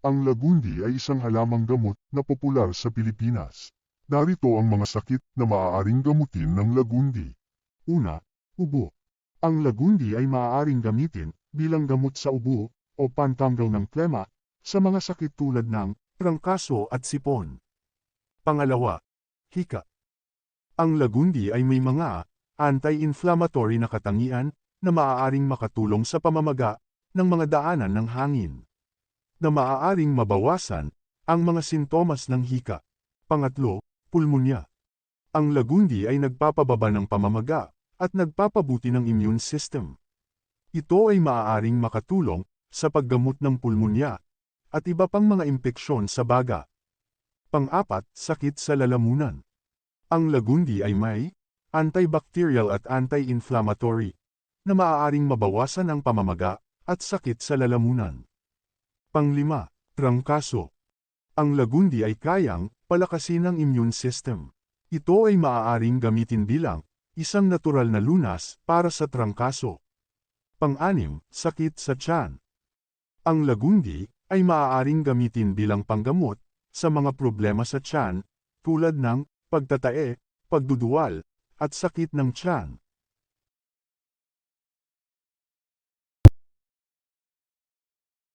Ang lagundi ay isang halamang gamot na popular sa Pilipinas. Narito ang mga sakit na maaaring gamutin ng lagundi. Una, ubo. Ang lagundi ay maaaring gamitin bilang gamot sa ubo o pantanggal ng plema sa mga sakit tulad ng trangkaso at sipon. Pangalawa, hika. Ang lagundi ay may mga anti-inflammatory na katangian na maaaring makatulong sa pamamaga ng mga daanan ng hangin, na maaaring mabawasan ang mga sintomas ng hika. Pangatlo, pulmonya. Ang lagundi ay nagpapababa ng pamamaga at nagpapabuti ng immune system. Ito ay maaaring makatulong sa paggamot ng pulmonya at iba pang mga impeksyon sa baga. Pang-apat, sakit sa lalamunan. Ang lagundi ay may antibacterial at anti-inflammatory na maaaring mabawasan ang pamamaga at sakit sa lalamunan. Panglima, trangkaso. Ang lagundi ay kayang palakasin ang immune system. Ito ay maaaring gamitin bilang isang natural na lunas para sa trangkaso. Pang-anim, sakit sa tiyan. Ang lagundi ay maaaring gamitin bilang panggamot sa mga problema sa tiyan tulad ng pagtatae, pagduduwal, at sakit ng tiyan.